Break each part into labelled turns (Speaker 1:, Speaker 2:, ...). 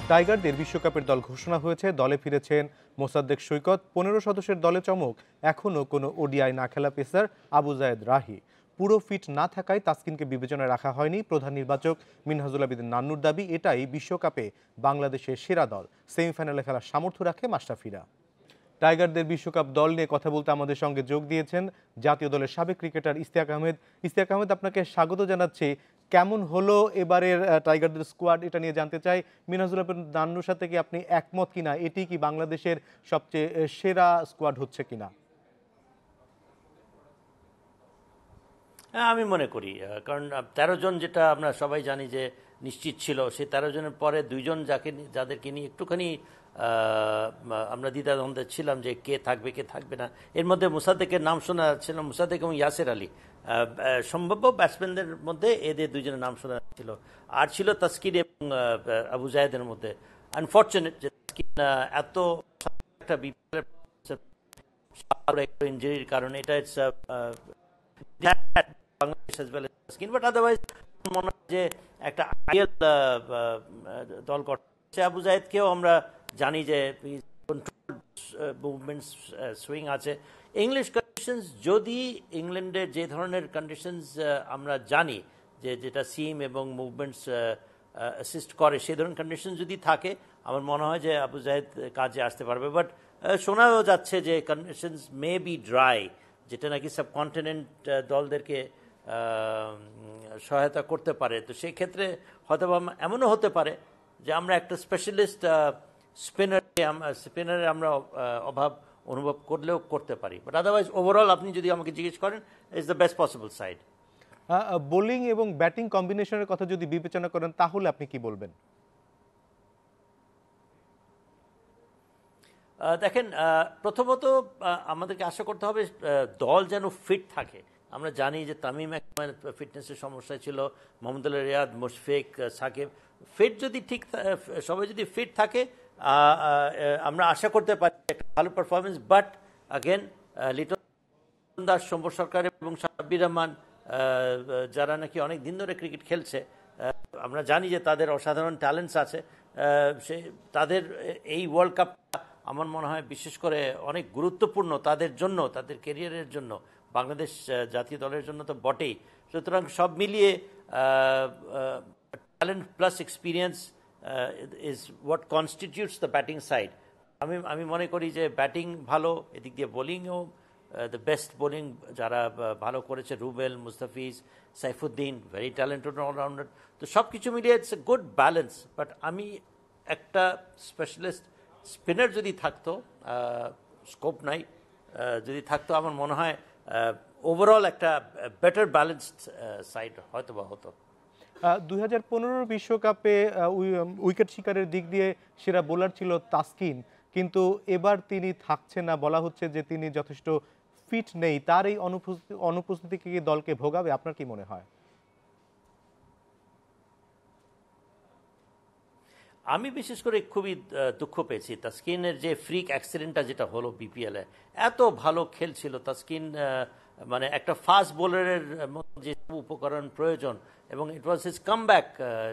Speaker 1: টাইগারদের বিশ্বকাপের দল ঘোষণা হয়েছে। দলে ফিরেছেন মোসাদ্দেক সৈকত। 15 সদস্যের দলে চমক, এখনও কোনো ওডিআই না খেলা পেসার আবু জায়েদ রাহি। পুরো ফিট না থাকায় তাসকিনকে বিবেচনায় রাখা হয়নি। প্রধান নির্বাচক মিনহাজুল আবেদিন নান্নুর দাবি, এটাই বিশ্বকাপে বাংলাদেশের সেরা দল। সেমিফাইনালে খেলার সামর্থ্য রাখে মাশরাফিরা। টাইগারদের বিশ্বকাপ দল নিয়ে কথা বলতে আমাদের সঙ্গে যোগ দিয়েছেন জাতীয় দলের সাবেক ক্রিকেটার ইশতিয়াক আহমেদ। ইশতিয়াক আহমেদ, আপনাকে স্বাগত জানাচ্ছি। কেমন হলো এবারের টাইগারদের স্কোয়াড, এটা নিয়ে জানতে চাই। মিনহাজুল নান্নুর সাথে কি আপনি একমত কিনা? এটি কি বাংলাদেশের সবচেয়ে সেরা স্কোয়াড হচ্ছে কিনা?
Speaker 2: হ্যাঁ, আমি মনে করি, কারণ 13 জন যেটা আমরা সবাই জানি যে নিশ্চিত ছিল, সেই 13 জনের পরে 2 জন যাদেরকে নিয়ে একটুখানি আমরা দ্বিধাদ্বন্দ্বে ছিলাম যে কে থাকবে কে থাকবে না। এর মধ্যে মুসাদ্দেকের নাম শোনা ছিল, মুসাদ্দেক এবং ইয়াসের আলী সম্ভাব্য ব্যাটসম্যানদের মধ্যে এদের 2 জনের নাম শোনা ছিল। আর ছিল তাসকিন এবং আবু জায়েদের মধ্যে। আনফর্চুনেট যে তাসকিন এত একটা ইঞ্জুরির কারণে, এটা Bangladesh as well as Skin, but otherwise মনে হয় যে একটা আইডিয়াল দল করছে। আবু জায়েদকেও আমরা জানি যে মুভমেন্টস সুইং আছে। ইংলিশ কন্ডিশনস, যদি ইংল্যান্ডের যে ধরনের কন্ডিশনস আমরা জানি যে যেটা সিম এবং মুভমেন্টস অ্যাসিস্ট করে, সেই ধরনের কন্ডিশন যদি থাকে, আমার মনে হয় যে আবু জায়েদ কাজে আসতে পারবে। বাট শোনাও যাচ্ছে যে কন্ডিশনস মে বি ড্রাই, যেটা নাকি সাবকন্টিনেন্ট দলদেরকে সহায়তা করতে পারে। তো সেই ক্ষেত্রে হয়তো এমনও হতে পারে যে আমরা একটা স্পেশালিস্ট স্পিনারে আমরা অভাব অনুভব করলেও করতে পারি। বাট আদারওয়াইজ ওভারঅল আপনি যদি আমাকে জিজ্ঞেস করেন, is the best possible side.
Speaker 1: Bowling এবং ব্যাটিং কম্বিনেশনের কথা যদি বিবেচনা করেন, তাহলে আপনি কি বলবেন?
Speaker 2: দেখেন, প্রথমত আমাদেরকে আশা করতে হবে দল যেন ফিট থাকে। আমরা জানি যে তামিম একবার ফিটনেসের সমস্যা ছিল, মোহাম্মদুল্লাহ রিয়াদ, মুশফিক, সাকিব ফিট যদি সবাই যদি ফিট থাকে, আমরা আশা করতে পারি একটা ভালো performance. But again, Liton Das, Shambhu Sarkar এবং সাব্বির রহমান, যারা নাকি অনেক দিন ধরে ক্রিকেট খেলছে, আমরা জানি যে তাদের অসাধারণ ট্যালেন্টস আছে। তাদের এই ওয়ার্ল্ড কাপ আমার মনে হয় বিশেষ করে অনেক গুরুত্বপূর্ণ তাদের জন্য, তাদের ক্যারিয়ারের জন্য, বাংলাদেশ জাতীয় দলের জন্য তো বটেই। সুতরাং সব মিলিয়ে talent plus experience is what constitutes the batting side. আমি মনে করি যে ব্যাটিং ভালো, এদিক দিয়ে বোলিংও দ্য বেস্ট বোলিং যারা ভালো করেছে, Rubel, Mustafiz, Saifuddin, very talented allrounder. তো সব কিছু মিলিয়ে it's a good balance. But আমি একটা স্পেশালিস্ট স্পিনার যদি থাকতো, স্কোপ নাই, যদি থাকতো, আমার মনে হয় ওভারঅল একটা বেটার ব্যালেন্সড সাইড হয়তো বা হতো।
Speaker 1: 2015 বিশ্বকাপে উইকেট শিকারের দিক দিয়ে সেরা বোলার ছিল তাসকিন, কিন্তু এবার তিনি থাকছেন না। বলা হচ্ছে যে তিনি যথেষ্ট ফিট নেই। তার এই অনুপস্থিতি কি দলকে ভোগাবে? আপনার কি মনে হয়?
Speaker 2: আমি বিশেষ করে খুবই দুঃখ পেয়েছি তাসকিনের যে ফ্রিক অ্যাক্সিডেন্টটা যেটা হলো বিপিএলে। এত ভালো খেলছিল তাসকিন, মানে একটা ফাস্ট বোলারের যে উপকরণ প্রয়োজন, এবং ইট ওয়াজ হিজ কামব্যাক।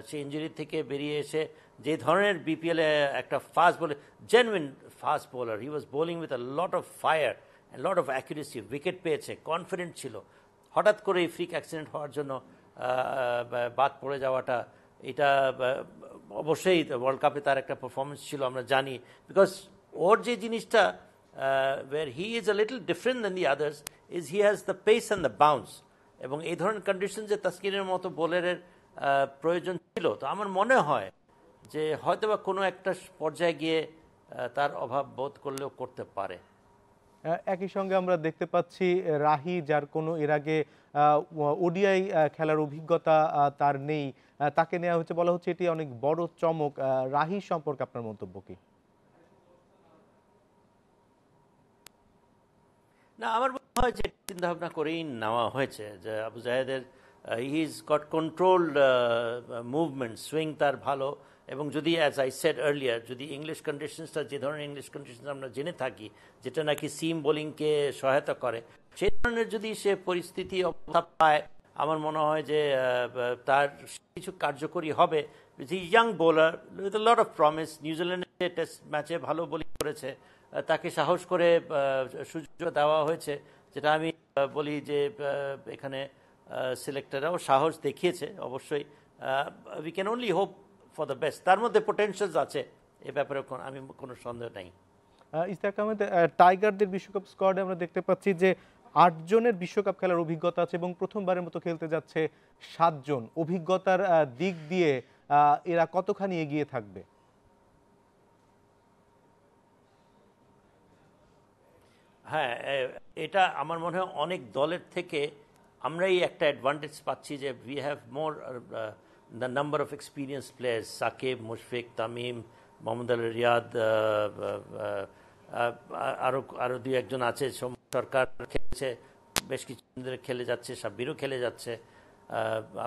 Speaker 2: সে ইঞ্জুরি থেকে বেরিয়ে এসে যে ধরনের বিপিএলে একটা fast bowler, genuine fast bowler, he was bowling with a lot of fire and lot of accuracy, wicket পেয়েছে, কনফিডেন্ট ছিল। হঠাৎ করে এই ফ্রিক অ্যাক্সিডেন্ট হওয়ার জন্য বাদ পড়ে যাওয়াটা, এটা অবশ্যই ওয়ার্ল্ড কাপে তার একটা পারফরমেন্স ছিল, আমরা জানি। বিকজ ওর যে জিনিসটা where he is a little different than the others is he has the pace and the bounce, এবং এই ধরনের কন্ডিশন যে তাসকিনের মতো বোলারের প্রয়োজন ছিল। তো আমার মনে হয় যে হয়তোবা কোনো একটা পর্যায়ে গিয়ে তার অভাব বোধ করলেও করতে পারে।
Speaker 1: একই সঙ্গে আমরা দেখতে পাচ্ছি রাহি, যার কোনো এর আগে ওডিআই খেলার অভিজ্ঞতা তার নেই, তাকে নেওয়া হচ্ছে। বলা হচ্ছে এটি অনেক বড় চমক। রাহি সম্পর্কে আপনার মন্তব্য কি?
Speaker 2: না, আমার মনে হয় যে চিন্তা ভাবনা করেই নেওয়া হয়েছে যে আবু জাহেদের he is got controlled movement, swing তার ভালো। এবং যদি অ্যাজ আই সেড আর্লিয়ার, যদি ইংলিশ কন্ডিশনসটা, যে ধরনের ইংলিশ কন্ডিশন আমরা জেনে থাকি, যেটা নাকি সিম বোলিংকে সহায়তা করে, সেই ধরনের যদি সে পরিস্থিতি অবস্থা পায়, আমার মনে হয় যে তার কিছু কার্যকরী হবে। Young bowler with a lot of promise, নিউজিল্যান্ডের টেস্ট ম্যাচে ভালো বোলিং করেছে, তাকে সাহস করে সুযোগ দেওয়া হয়েছে, যেটা আমি বলি যে এখানে সিলেক্টররাও সাহস দেখিয়েছে। অবশ্যই we can only hope for the best. তার মধ্যে পোটেনশিয়ালস আছে, এ ব্যাপারে আমি কোনো সন্দেহ নেই।
Speaker 1: ইশতিয়াক আহমেদ, টাইগারদের বিশ্বকাপ স্কোয়াডে আমরা দেখতে পাচ্ছি যে ৮ জনের বিশ্বকাপ খেলার অভিজ্ঞতা আছে এবং প্রথমবারের মতো খেলতে যাচ্ছে ৭ জন। অভিজ্ঞতার দিক দিয়ে এরা কতখানি এগিয়ে থাকবে?
Speaker 2: হ্যাঁ, এটা আমার মনে হয় অনেক দলের থেকে আমরাই একটা অ্যাডভান্টেজ পাচ্ছি যে we have more the number of experience players. Shakib, Mushfiq, Tamim, Mohammad Al Riyad, আরও আরও দুই একজন আছে, সরকার খেলেছে, বেশ কিছু ধরে খেলে যাচ্ছে, সাব্বিরও খেলে যাচ্ছে,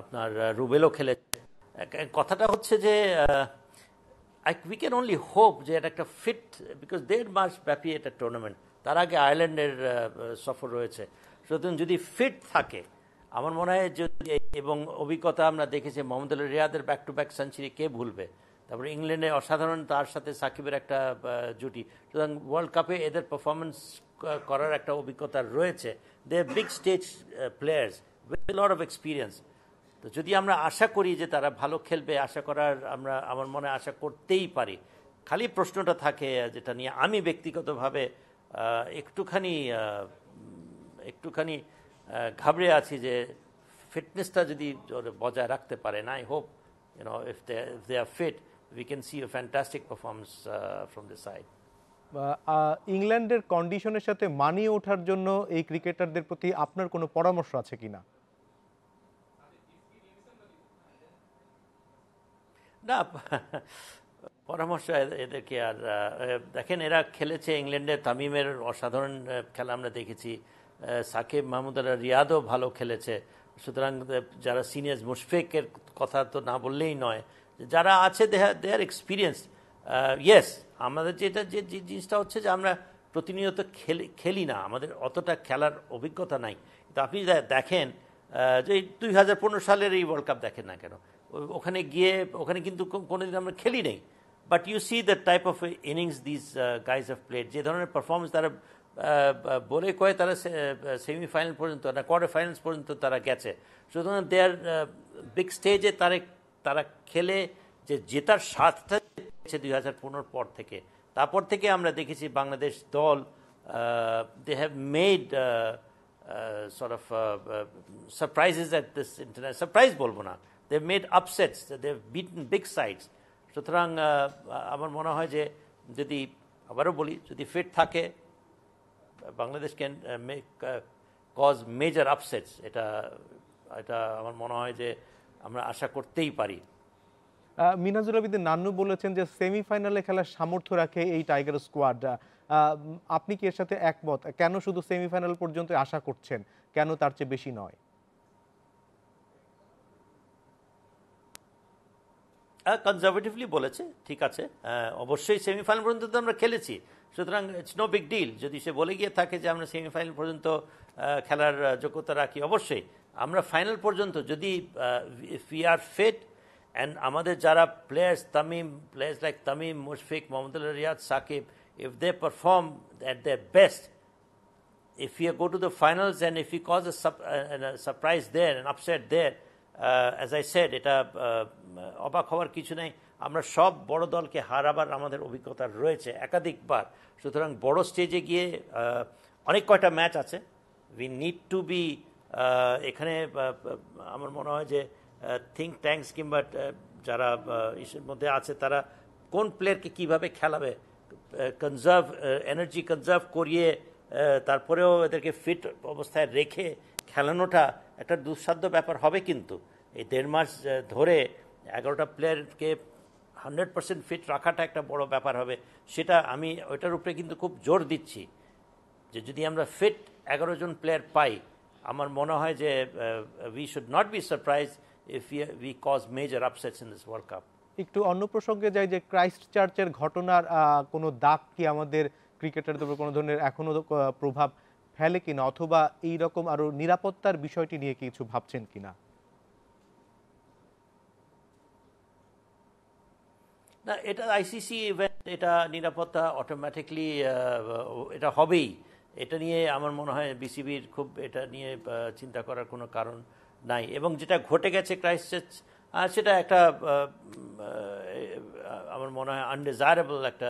Speaker 2: আপনার রুবেলও খেলেছে। কথাটা হচ্ছে যে উই ক্যান অনলি হোপ যে এটা একটা ফিট, বিকজ ১.৫ মাস ব্যাপী এটা টুর্নামেন্ট, তার আগে আয়ারল্যান্ডের সফর রয়েছে। সুতরাং যদি ফিট থাকে, আমার মনে হয় যদি, এবং অভিজ্ঞতা আমরা দেখেছি মোহাম্মদ আল রিয়াদের ব্যাক টু ব্যাক সেঞ্চুরি কে ভুলবে, তারপরে ইংল্যান্ডে অসাধারণ, তার সাথে সাকিবের একটা জুটি। সুতরাং ওয়ার্ল্ড কাপে এদের পারফরমেন্স করার একটা অভিজ্ঞতা রয়েছে। They big stage players with a lot of experience. তো যদি আমরা আশা করি যে তারা ভালো খেলবে, আশা করার আমার মনে আশা করতেই পারি। খালি প্রশ্নটা থাকে যেটা নিয়ে আমি ব্যক্তিগতভাবে একটুখানি একটুখানি ঘাবড়ে আছি, যে ফিটনেসটা যদি বজায় রাখতে পারেন। I hope if they are fit, we can see a fantastic performance from this side.
Speaker 1: ইংল্যান্ডের কন্ডিশনের সাথে মানিয়ে ওঠার জন্য এই ক্রিকেটারদের প্রতি আপনার কোনো পরামর্শ আছে কিনা?
Speaker 2: না, পরামর্শ এদেরকে আর দেখেন, এরা খেলেছে ইংল্যান্ডের, তামিমের অসাধারণ খেলা আমরা দেখেছি, সাকিব, মাহমুদ আল রিয়াদও ভালো খেলেছে। সুতরাং যারা সিনিয়র, মুশফিকের কথা তো না বললেই নয়, যারা আছে দে আর এক্সপিরিয়েন্স। ইয়েস, আমাদের যেটা যে জিনিসটা হচ্ছে যে আমরা প্রতিনিয়ত খেলি না, আমাদের অতটা খেলার অভিজ্ঞতা নাই। কিন্তু আপনি দেখেন যে 2015 সালের এই ওয়ার্ল্ড কাপ দেখেন না কেন, ওখানে গিয়ে ওখানে কিন্তু কোনোদিন আমরা খেলি নেই, but you see the type of innings this guys have played, যে ধরনের পারফরমেন্স তারা বলে কয়ে, তারা সেমিফাইনাল পর্যন্ত না কোয়ার্টার ফাইনালস পর্যন্ত তারা গেছে। সুতরাং দে আর বিগ স্টেজে তারা খেলে যে জেতার স্বাদটা 2015 পর থেকে, তারপর থেকে আমরা দেখেছি বাংলাদেশ দল they have made sort of surprises at this international, surprise বলবো না, they've made upsets, they've beaten big sides. সুতরাং আমার মনে হয় যে যদি, আবারও বলি, যদি ফিট থাকে, Bangladesh can make cause major upsets. এটা আমার মনে হয় যে আমরা আশা করতেই পারি।
Speaker 1: মিনাজুল আবিদিন নান্নু বলেছেন যে সেমিফাইনালে খেলার সামর্থ্য রাখে এই টাইগার স্কোয়াড। আপনি কি এর সাথে একমত? কেন শুধু সেমিফাইনাল পর্যন্ত আশা করছেন, কেন তার চেয়ে বেশি নয়?
Speaker 2: কনজারভেটিভলি বলেছে, ঠিক আছে, অবশ্যই সেমিফাইনাল পর্যন্ত তো আমরা খেলেছি, সুতরাং ইটস নো বিগ ডিল যদি সে বলে গিয়ে থাকে যে আমরা সেমিফাইনাল পর্যন্ত খেলার যোগ্যতা রাখি। অবশ্যই আমরা ফাইনাল পর্যন্ত যদি if we are fit, and আমাদের যারা players like Tamim, Mushfiq, Mohammad Al Riyad, Shakib, if they perform at their best, if we go to the finals and if we cause a surprise there, an upset there, as I said, এটা অবাক হওয়ার কিছু নেই। আমরা সব বড় দলকে হারাবার আমাদের অভিজ্ঞতা রয়েছে একাধিকবার। সুতরাং বড় স্টেজে গিয়ে অনেক কয়টা ম্যাচ আছে, উই নিড টু বি, এখানে আমার মনে হয় যে থিঙ্ক ট্যাঙ্কস কিংবা যারা ইসের মধ্যে আছে, তারা কোন প্লেয়ারকে কীভাবে খেলাবে, কনজার্ভ এনার্জি কনজার্ভ করিয়ে তারপরেও এদেরকে ফিট অবস্থায় রেখে খেলানোটা একটা দুঃসাধ্য ব্যাপার হবে। কিন্তু এই 1.5 মাস ধরে 11টা প্লেয়ারকে 100% ফিট রাখাটা একটা বড় ব্যাপার হবে। সেটা আমি ওইটার উপরে কিন্তু খুব জোর দিচ্ছি যে যদি আমরা ফিট 11 জন প্লেয়ার পাই, আমার মনে হয় যে we should not be surprise if we cause major upsets in this world cup.
Speaker 1: একটু অন্য প্রসঙ্গে যাই, যে ক্রাইস্ট চার্চের ঘটনার কোনো দাগ কি আমাদের ক্রিকেটারদের উপর কোনো ধরনের এখনো প্রভাব খেলে কিনা, অথবা এই রকম আরো নিরাপত্তার বিষয়টি নিয়ে কিছু ভাবছেন কিনা?
Speaker 2: না, এটা আইসিসি ইভেন্ট, এটা নিরাপত্তা অটোমেটিকলি এটা হবেই। এটা নিয়ে আমার মনে হয় বিসিবির খুব এটা নিয়ে চিন্তা করার কোনো কারণ নাই। এবং যেটা ঘটে গেছে ক্রাইস্টচার্চ, সেটা একটা আমার মনে হয় আনডিজায়ারেবল একটা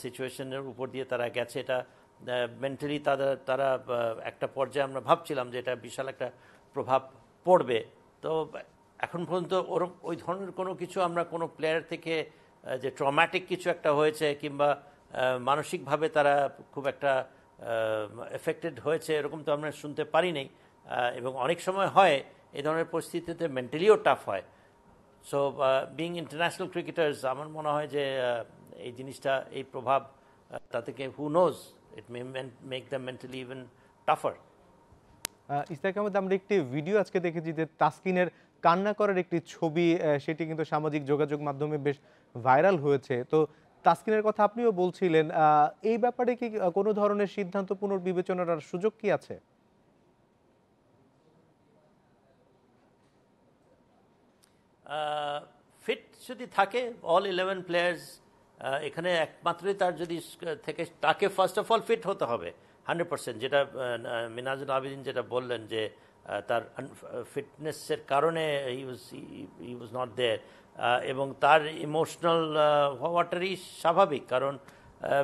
Speaker 2: সিচুয়েশনের উপর দিয়ে তারা গেছে। এটা মেন্টালি তারা একটা পর্যায়ে আমরা ভাবছিলাম যে এটা বিশাল একটা প্রভাব পড়বে। তো এখন পর্যন্ত ওই ধরনের কোনো কিছু আমরা কোনো প্লেয়ার থেকে যে ট্রমাটিক কিছু একটা হয়েছে কিংবা মানসিকভাবে তারা খুব একটা এফেক্টেড হয়েছে এরকম তো আমরা শুনতে পারি নাই। এবং অনেক সময় হয় এই ধরনের পরিস্থিতিতে মেন্টালিও টাফ হয়। সো বিং ইন্টারন্যাশনাল ক্রিকেটার্স, আমার মনে হয় যে এই জিনিসটা, এই প্রভাব তা থেকে who knows, it May make the mentally even টাফার।
Speaker 1: Ishtiaq Ahmed, আমরা একটি ভিডিও আজকে দেখেছি যে তাসকিনের কান্না করার একটি ছবি, সেটি কিন্তু সামাজিক যোগাযোগ মাধ্যমে বেশ ভাইরাল হয়েছে। তো তাসকিনের কথা আপনিও বলছিলেন, এই ব্যাপারে কি কোনো ধরনের সিদ্ধান্ত পুনর্বিবেচনার সুযোগ কি আছে?
Speaker 2: ফিট যদি থাকে অল 11 প্লেয়ার্স, এখানে একমাত্রই তার যদি থেকে তাকে ফার্স্ট অফ অল ফিট হতে হবে 100%, যেটা মিনাজুল আবেদিন যেটা বললেন যে তার ফিটনেসের কারণে হি ওয়াজ নট দেয়ার। এবং তার ইমোশনাল হওয়াটারই স্বাভাবিক, কারণ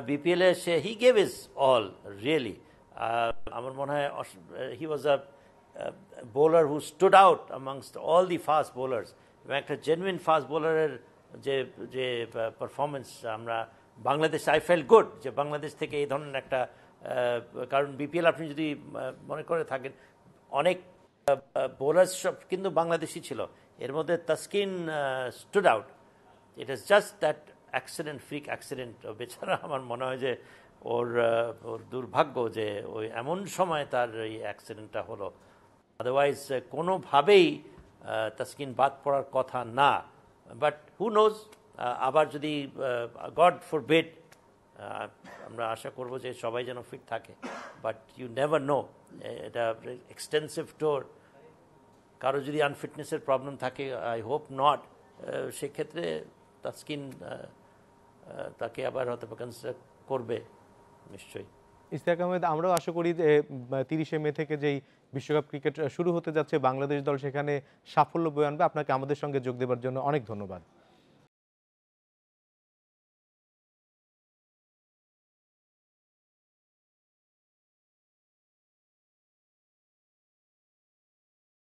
Speaker 2: বিপিএলে he gave his all really. আমার মনে হয় he was a bowler who stood out amongst all the fast bowlers. এবং একটা জেনুইন ফাস্ট বোলারের যে যে পারফরমেন্স আমরা বাংলাদেশ, আই ফেল গুড যে বাংলাদেশ থেকে এই ধরনের একটা, কারণ বিপিএল আপনি যদি মনে করে থাকেন অনেক বোলার সব কিন্তু বাংলাদেশি ছিল, এর মধ্যে Taskin stood out. It is just that accident, freak accident. বেচারা আমার মনে হয় যে ওর দুর্ভাগ্য যে ওই এমন সময় তার এই অ্যাক্সিডেন্টটা হলো। আদারওয়াইজ কোনোভাবেই তাসকিন বাদ পড়ার কথা না। বাট হু নোজ, আবার যদি গড ফরবিড, আমরা আশা করব যে সবাই যেন ফিট থাকে, বাট ইউ নেভার নো। এটা এক্সটেন্সিভ ট্যুর, কারো যদি আনফিটনেসের প্রবলেম থাকে, আই হোপ নট, সেক্ষেত্রে তাসকিন তাকে আবার হয়তো কনসিডার করবে নিশ্চয়ই।
Speaker 1: ইশতিয়াক আহমেদ, আমরাও আশা করি যে 30শে মে থেকে যেই বিশ্বকাপ ক্রিকেট শুরু হতে যাচ্ছে, বাংলাদেশ দল সেখানে সাফল্য বয়ে আনবে। আপনাকে আমাদের সঙ্গে যোগ দেওয়ার জন্য অনেক ধন্যবাদ।